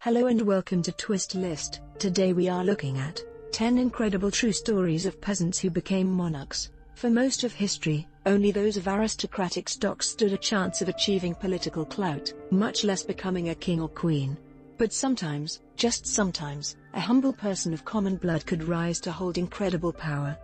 Hello and welcome to Twist List. Today we are looking at 10 incredible true stories of peasants who became monarchs. For most of history, only those of aristocratic stock stood a chance of achieving political clout, much less becoming a king or queen. But sometimes, just sometimes, a humble person of common blood could rise to hold incredible power.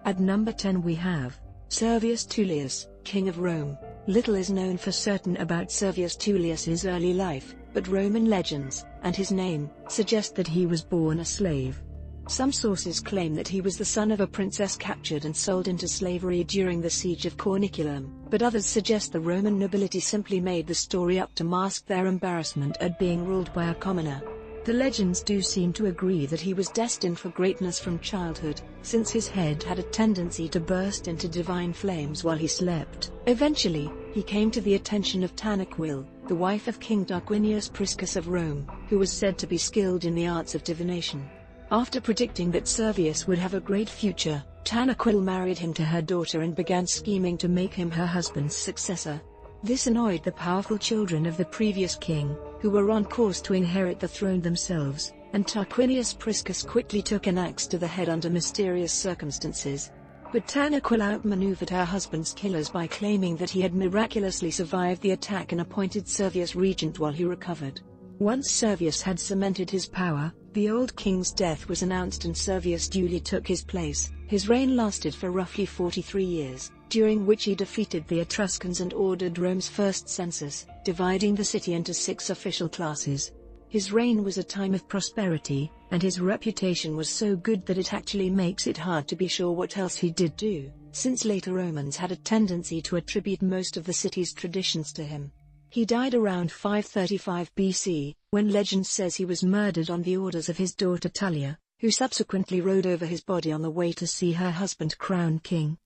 At number 10 we have Servius Tullius, King of Rome. Little is known for certain about Servius Tullius's early life, but Roman legends, and his name, suggest that he was born a slave. Some sources claim that he was the son of a princess captured and sold into slavery during the siege of Corniculum, but others suggest the Roman nobility simply made the story up to mask their embarrassment at being ruled by a commoner. The legends do seem to agree that he was destined for greatness from childhood, since his head had a tendency to burst into divine flames while he slept. Eventually, he came to the attention of Tanaquil, the wife of King Tarquinius Priscus of Rome, who was said to be skilled in the arts of divination. After predicting that Servius would have a great future, Tanaquil married him to her daughter and began scheming to make him her husband's successor. This annoyed the powerful children of the previous king, who were on course to inherit the throne themselves, and Tarquinius Priscus quickly took an axe to the head under mysterious circumstances. But Tanaquil outmaneuvered her husband's killers by claiming that he had miraculously survived the attack and appointed Servius regent while he recovered. Once Servius had cemented his power, the old king's death was announced and Servius duly took his place. His reign lasted for roughly 43 years, during which he defeated the Etruscans and ordered Rome's first census, dividing the city into 6 official classes. His reign was a time of prosperity, and his reputation was so good that it actually makes it hard to be sure what else he did do, since later Romans had a tendency to attribute most of the city's traditions to him. He died around 535 BC, when legend says he was murdered on the orders of his daughter Tullia, who subsequently rode over his body on the way to see her husband crowned king.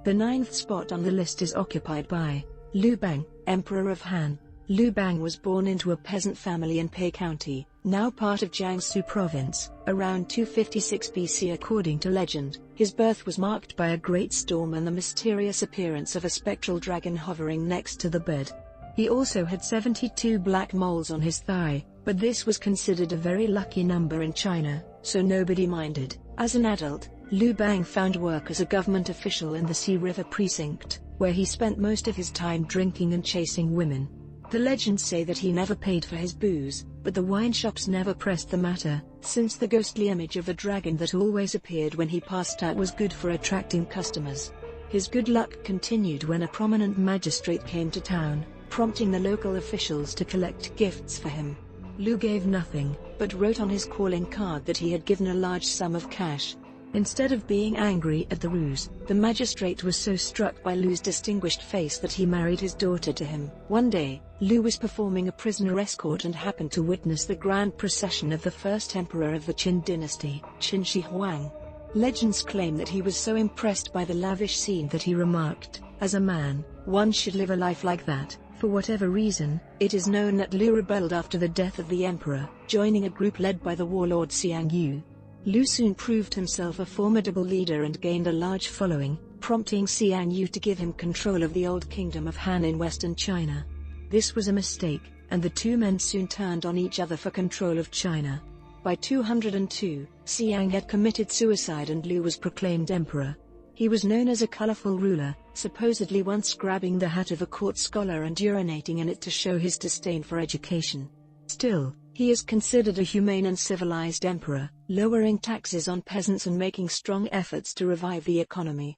The 9th spot on the list is occupied by Liu Bang, Emperor of Han. Liu Bang was born into a peasant family in Pei County, now part of Jiangsu Province, around 256 BC according to legend. His birth was marked by a great storm and the mysterious appearance of a spectral dragon hovering next to the bed. He also had 72 black moles on his thigh, but this was considered a very lucky number in China, so nobody minded. As an adult, Liu Bang found work as a government official in the Sea River precinct, where he spent most of his time drinking and chasing women. The legends say that he never paid for his booze, but the wine shops never pressed the matter, since the ghostly image of a dragon that always appeared when he passed out was good for attracting customers. His good luck continued when a prominent magistrate came to town, prompting the local officials to collect gifts for him. Liu gave nothing, but wrote on his calling card that he had given a large sum of cash. Instead of being angry at the ruse, the magistrate was so struck by Liu's distinguished face that he married his daughter to him. One day, Liu was performing a prisoner escort and happened to witness the grand procession of the first emperor of the Qin dynasty, Qin Shi Huang. Legends claim that he was so impressed by the lavish scene that he remarked, "As a man, one should live a life like that." For whatever reason, it is known that Liu rebelled after the death of the emperor, joining a group led by the warlord Xiang Yu. Liu soon proved himself a formidable leader and gained a large following, prompting Xiang Yu to give him control of the old kingdom of Han in western China. This was a mistake, and the two men soon turned on each other for control of China. By 202, Xiang had committed suicide and Liu was proclaimed emperor. He was known as a colorful ruler, supposedly once grabbing the hat of a court scholar and urinating in it to show his disdain for education. Still, he is considered a humane and civilized emperor, lowering taxes on peasants and making strong efforts to revive the economy.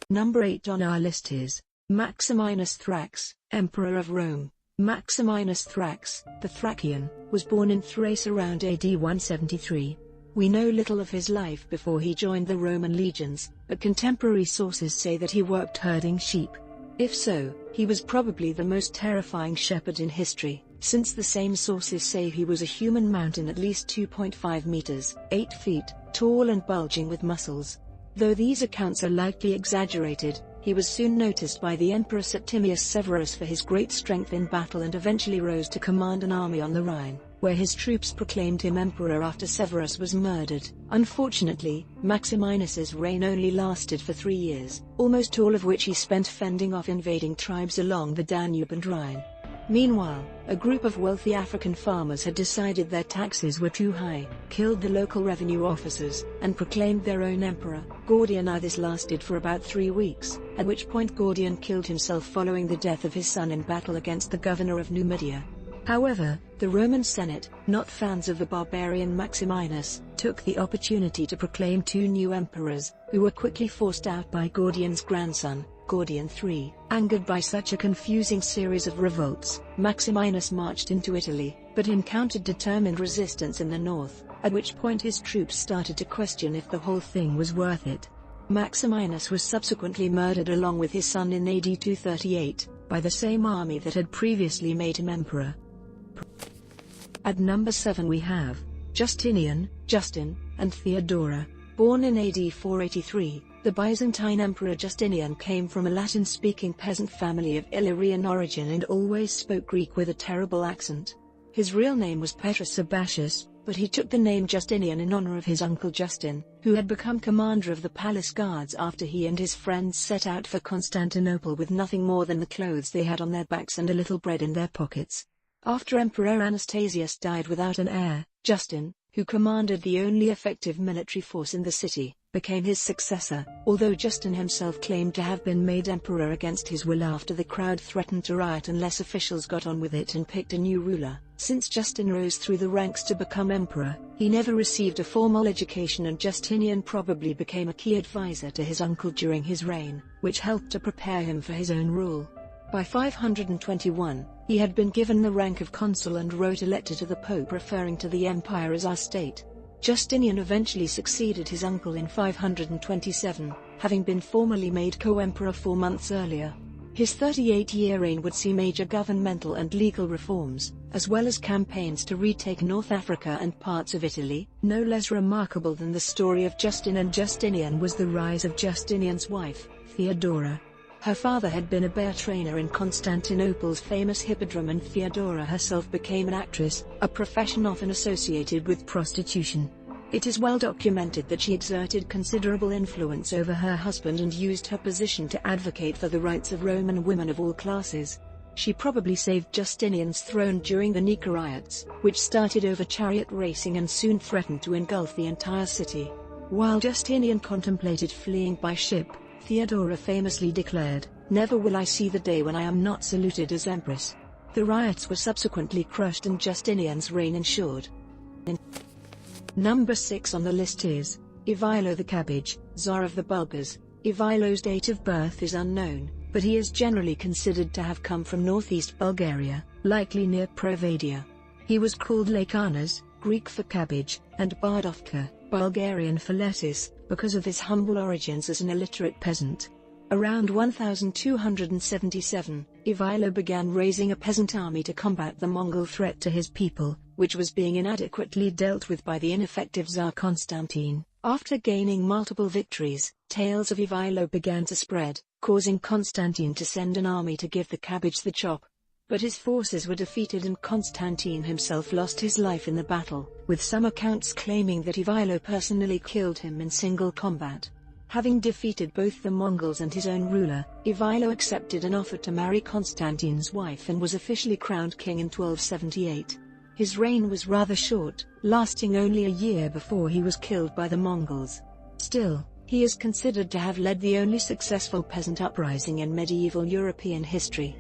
Number 8 on our list is Maximus Thrax, Emperor of Rome. Maximus Thrax, the Thracian, was born in Thrace around AD 173. We know little of his life before he joined the Roman legions, but contemporary sources say that he worked herding sheep. If so, he was probably the most terrifying shepherd in history, since the same sources say he was a human mountain at least 2.5 meters, 8 feet, tall and bulging with muscles. Though these accounts are likely exaggerated, he was soon noticed by the Emperor Septimius Severus for his great strength in battle and eventually rose to command an army on the Rhine, where his troops proclaimed him emperor after Severus was murdered. Unfortunately, Maximinus's reign only lasted for 3 years, almost all of which he spent fending off invading tribes along the Danube and Rhine. Meanwhile, a group of wealthy African farmers had decided their taxes were too high, killed the local revenue officers, and proclaimed their own emperor, Gordian I. This lasted for about 3 weeks, at which point Gordian killed himself following the death of his son in battle against the governor of Numidia. However, the Roman Senate, not fans of the barbarian Maximinus, took the opportunity to proclaim 2 new emperors, who were quickly forced out by Gordian's grandson, Gordian III. Angered by such a confusing series of revolts, Maximinus marched into Italy, but encountered determined resistance in the north, at which point his troops started to question if the whole thing was worth it. Maximinus was subsequently murdered along with his son in AD 238, by the same army that had previously made him emperor. At number 7 we have Justinian, Justin, and Theodora. Born in AD 483, the Byzantine Emperor Justinian came from a Latin-speaking peasant family of Illyrian origin and always spoke Greek with a terrible accent. His real name was Petrus Sabatius, but he took the name Justinian in honor of his uncle Justin, who had become commander of the palace guards after he and his friends set out for Constantinople with nothing more than the clothes they had on their backs and a little bread in their pockets. After Emperor Anastasius died without an heir, Justin, who commanded the only effective military force in the city, became his successor, although Justin himself claimed to have been made emperor against his will after the crowd threatened to riot unless officials got on with it and picked a new ruler. Since Justin rose through the ranks to become emperor, he never received a formal education, and Justinian probably became a key advisor to his uncle during his reign, which helped to prepare him for his own rule. By 521, he had been given the rank of consul and wrote a letter to the Pope referring to the empire as our state. Justinian eventually succeeded his uncle in 527, having been formally made co-emperor 4 months earlier. His 38-year reign would see major governmental and legal reforms, as well as campaigns to retake North Africa and parts of Italy. No less remarkable than the story of Justin and Justinian was the rise of Justinian's wife, Theodora. Her father had been a bear trainer in Constantinople's famous hippodrome, and Theodora herself became an actress, a profession often associated with prostitution. It is well documented that she exerted considerable influence over her husband and used her position to advocate for the rights of Roman women of all classes. She probably saved Justinian's throne during the Nika riots, which started over chariot racing and soon threatened to engulf the entire city. While Justinian contemplated fleeing by ship, Theodora famously declared, "Never will I see the day when I am not saluted as empress." The riots were subsequently crushed and Justinian's reign ensured. Number 6 on the list is Ivaylo the Cabbage, Tsar of the Bulgars. Ivaylo's date of birth is unknown, but he is generally considered to have come from northeast Bulgaria, likely near Provadia. He was called Lakanas, Greek for cabbage, and Bardovka, Bulgarian for lettuce, because of his humble origins as an illiterate peasant. Around 1277, Ivaylo began raising a peasant army to combat the Mongol threat to his people, which was being inadequately dealt with by the ineffective Tsar Constantine. After gaining multiple victories, tales of Ivaylo began to spread, causing Constantine to send an army to give the cabbage the chop. But his forces were defeated and Constantine himself lost his life in the battle, with some accounts claiming that Ivaylo personally killed him in single combat. Having defeated both the Mongols and his own ruler, Ivaylo accepted an offer to marry Constantine's wife and was officially crowned king in 1278. His reign was rather short, lasting only a year before he was killed by the Mongols. Still, he is considered to have led the only successful peasant uprising in medieval European history.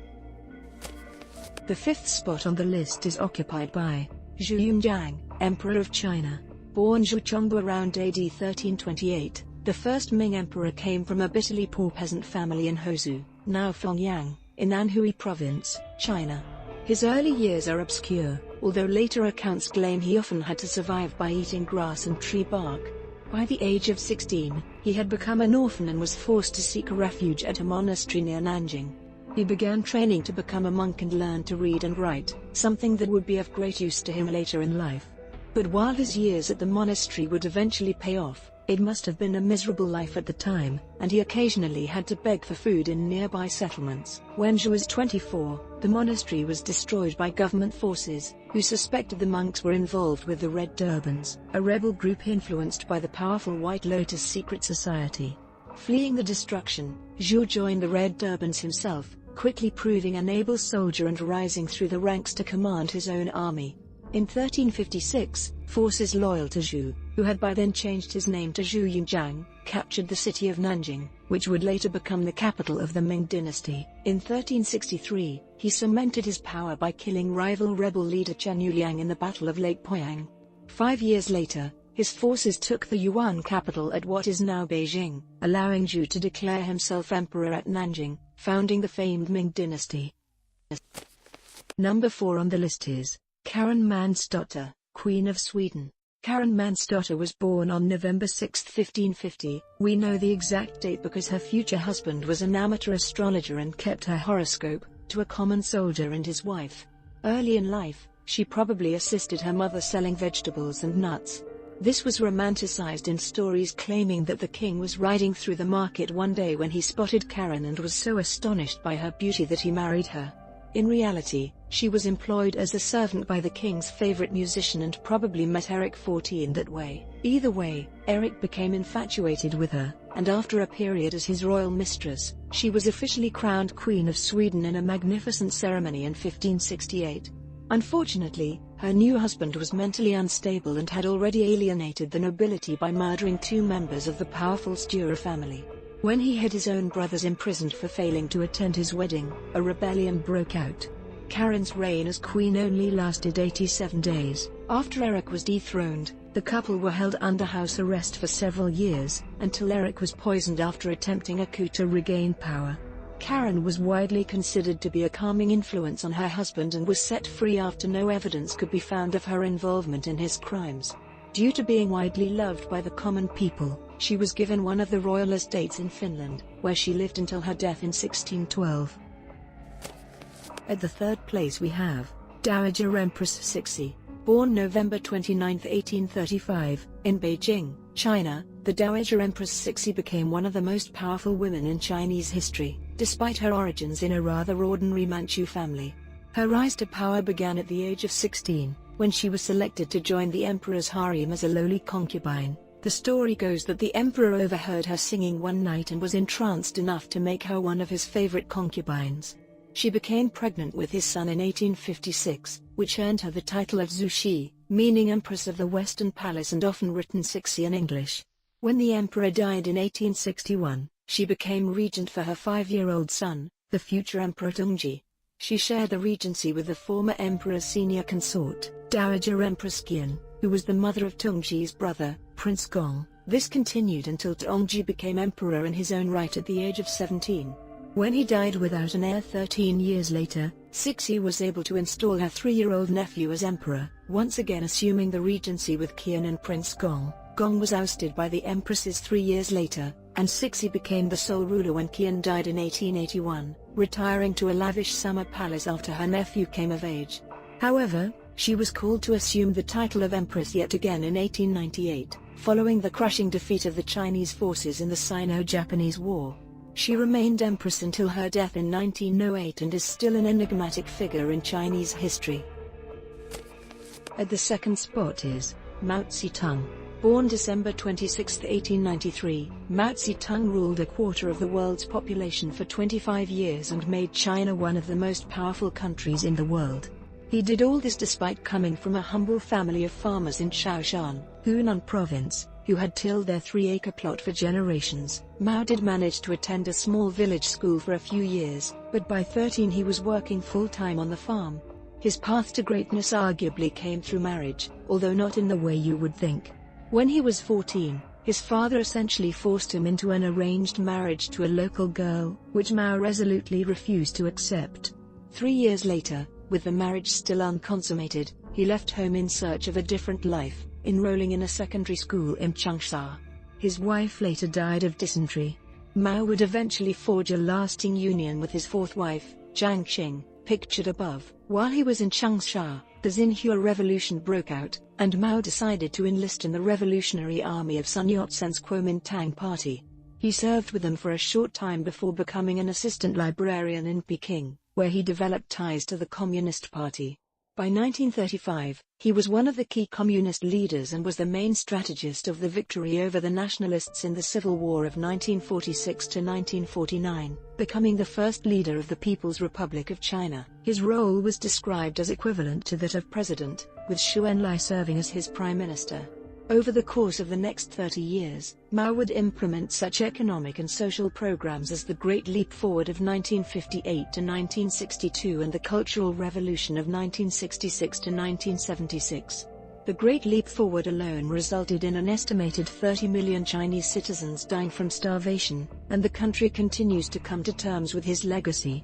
The 5th spot on the list is occupied by Zhu Yunjiang, Emperor of China. Born Zhu Chongbu around AD 1328, the first Ming emperor came from a bitterly poor peasant family in Hozhou, now Fengyang, in Anhui Province, China. His early years are obscure, although later accounts claim he often had to survive by eating grass and tree bark. By the age of 16, he had become an orphan and was forced to seek refuge at a monastery near Nanjing. He began training to become a monk and learned to read and write, something that would be of great use to him later in life. But while his years at the monastery would eventually pay off, it must have been a miserable life at the time, and he occasionally had to beg for food in nearby settlements. When Zhu was 24, the monastery was destroyed by government forces, who suspected the monks were involved with the Red Turbans, a rebel group influenced by the powerful White Lotus secret society. Fleeing the destruction, Zhu joined the Red Turbans himself, quickly proving an able soldier and rising through the ranks to command his own army. In 1356, forces loyal to Zhu, who had by then changed his name to Zhu Yunjiang, captured the city of Nanjing, which would later become the capital of the Ming dynasty. In 1363, he cemented his power by killing rival rebel leader Chen Yuliang in the Battle of Lake Poyang. 5 years later, his forces took the Yuan capital at what is now Beijing, allowing Zhu to declare himself emperor at Nanjing, founding the famed Ming dynasty. Number 4 on the list is Karin Mansdotter, Queen of Sweden. Karin Mansdotter was born on November 6, 1550. We know the exact date because her future husband was an amateur astrologer and kept her horoscope to a common soldier and his wife. Early in life, she probably assisted her mother selling vegetables and nuts. This was romanticized in stories claiming that the king was riding through the market one day when he spotted Karin and was so astonished by her beauty that he married her. In reality, she was employed as a servant by the king's favorite musician and probably met Eric XIV that way. Either way, Eric became infatuated with her, and after a period as his royal mistress, she was officially crowned Queen of Sweden in a magnificent ceremony in 1568. Unfortunately, her new husband was mentally unstable and had already alienated the nobility by murdering 2 members of the powerful Stura family. When he had his own brothers imprisoned for failing to attend his wedding, a rebellion broke out. Karin's reign as queen only lasted 87 days. After Eric was dethroned, the couple were held under house arrest for several years, until Eric was poisoned after attempting a coup to regain power. Karin was widely considered to be a calming influence on her husband and was set free after no evidence could be found of her involvement in his crimes. Due to being widely loved by the common people, she was given one of the royal estates in Finland, where she lived until her death in 1612. At the 3rd place we have Dowager Empress Cixi. Born November 29, 1835, in Beijing, China, the Dowager Empress Cixi became one of the most powerful women in Chinese history, despite her origins in a rather ordinary Manchu family. Her rise to power began at the age of 16, when she was selected to join the emperor's harem as a lowly concubine. The story goes that the emperor overheard her singing one night and was entranced enough to make her one of his favorite concubines. She became pregnant with his son in 1856, which earned her the title of Zushi, meaning Empress of the Western Palace and often written Cixi in English. When the emperor died in 1861, she became regent for her 5-year-old son, the future Emperor Tongji. She shared the regency with the former emperor's senior consort, Dowager Empress Qian, who was the mother of Tongji's brother, Prince Gong. This continued until Tongji became emperor in his own right at the age of 17. When he died without an heir 13 years later, Cixi was able to install her 3-year-old nephew as emperor, once again assuming the regency with Qian and Prince Gong. Gong was ousted by the empresses 3 years later, and Cixi became the sole ruler when Qian died in 1881, retiring to a lavish summer palace after her nephew came of age. However, she was called to assume the title of empress yet again in 1898, following the crushing defeat of the Chinese forces in the Sino-Japanese War. She remained empress until her death in 1908 and is still an enigmatic figure in Chinese history. At the 2nd spot is Mao Zedong. Born December 26, 1893, Mao Zedong ruled a quarter of the world's population for 25 years and made China one of the most powerful countries in the world. He did all this despite coming from a humble family of farmers in Shaoshan, Hunan province, who had tilled their 3-acre plot for generations. Mao did manage to attend a small village school for a few years, but by 13 he was working full-time on the farm. His path to greatness arguably came through marriage, although not in the way you would think. When he was 14, his father essentially forced him into an arranged marriage to a local girl, which Mao resolutely refused to accept. 3 years later, with the marriage still unconsummated, he left home in search of a different life, enrolling in a secondary school in Changsha. His wife later died of dysentery. Mao would eventually forge a lasting union with his 4th wife, Jiang Qing, pictured above. While he was in Changsha, the Xinhua Revolution broke out, and Mao decided to enlist in the Revolutionary Army of Sun Yat-sen's Kuomintang Party. He served with them for a short time before becoming an assistant librarian in Peking, where he developed ties to the Communist Party. By 1935, he was one of the key communist leaders and was the main strategist of the victory over the nationalists in the Civil War of 1946 to 1949, becoming the first leader of the People's Republic of China. His role was described as equivalent to that of president, with Xu Enlai serving as his prime minister. Over the course of the next 30 years, Mao would implement such economic and social programs as the Great Leap Forward of 1958 to 1962 and the Cultural Revolution of 1966 to 1976. The Great Leap Forward alone resulted in an estimated 30 million Chinese citizens dying from starvation, and the country continues to come to terms with his legacy.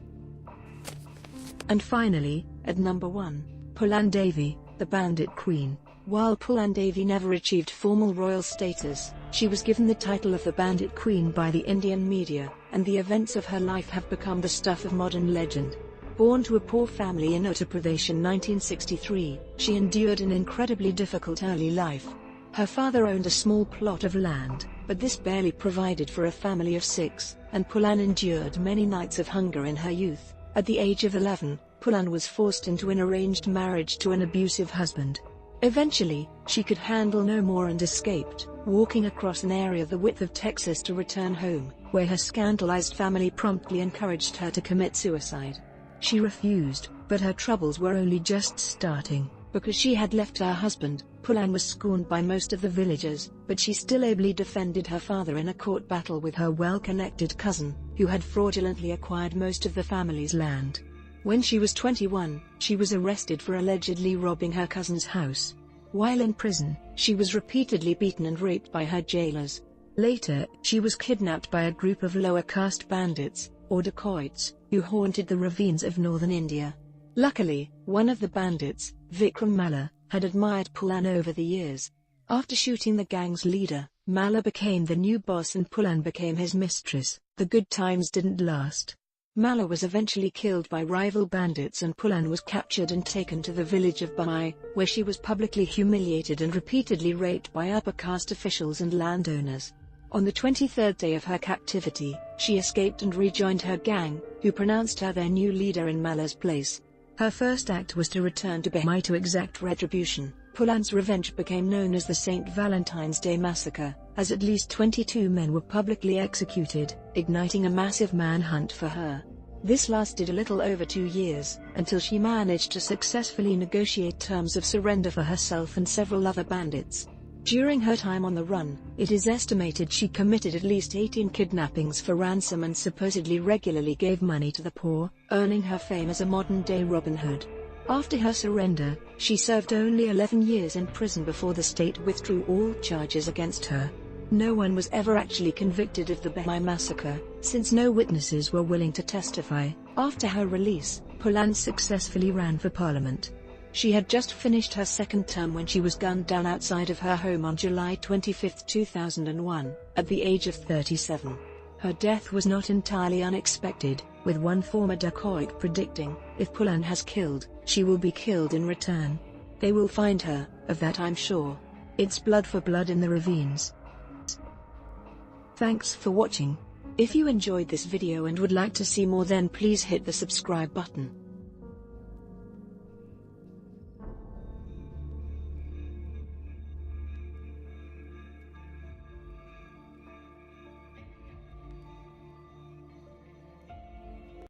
And finally, at number 1, Pulan Devi, the Bandit Queen. While Pulan Devi never achieved formal royal status, she was given the title of the Bandit Queen by the Indian media, and the events of her life have become the stuff of modern legend. Born to a poor family in Uttar Pradesh in 1963, she endured an incredibly difficult early life. Her father owned a small plot of land, but this barely provided for a family of 6, and Pulan endured many nights of hunger in her youth. At the age of 11, Pulan was forced into an arranged marriage to an abusive husband. Eventually, she could handle no more and escaped, walking across an area the width of Texas to return home, where her scandalized family promptly encouraged her to commit suicide. She refused, but her troubles were only just starting. Because she had left her husband, Pulan was scorned by most of the villagers, but she still ably defended her father in a court battle with her well-connected cousin, who had fraudulently acquired most of the family's land. When she was 21, she was arrested for allegedly robbing her cousin's house. While in prison, she was repeatedly beaten and raped by her jailers. Later, she was kidnapped by a group of lower caste bandits, or dacoits, who haunted the ravines of northern India. Luckily, one of the bandits, Vikram Malla, had admired Pulan over the years. After shooting the gang's leader, Malla became the new boss and Pulan became his mistress. The good times didn't last. Malla was eventually killed by rival bandits and Pulan was captured and taken to the village of Bhai, where she was publicly humiliated and repeatedly raped by upper caste officials and landowners. On the 23rd day of her captivity, she escaped and rejoined her gang, who pronounced her their new leader in Malla's place. Her first act was to return to Bhai to exact retribution. Pulan's revenge became known as the St. Valentine's Day Massacre, as at least 22 men were publicly executed, igniting a massive manhunt for her. This lasted a little over 2 years, until she managed to successfully negotiate terms of surrender for herself and several other bandits. During her time on the run, it is estimated she committed at least 18 kidnappings for ransom and supposedly regularly gave money to the poor, earning her fame as a modern-day Robin Hood. After her surrender, she served only 11 years in prison before the state withdrew all charges against her. No one was ever actually convicted of the Bhai massacre, since no witnesses were willing to testify. After her release, Pulan successfully ran for parliament. She had just finished her second term when she was gunned down outside of her home on July 25, 2001, at the age of 37. Her death was not entirely unexpected, with one former dacoit predicting, "If Pulan has killed, she will be killed in return. They will find her, of that I'm sure. It's blood for blood in the ravines." Thanks for watching. If you enjoyed this video and would like to see more, then please hit the subscribe button.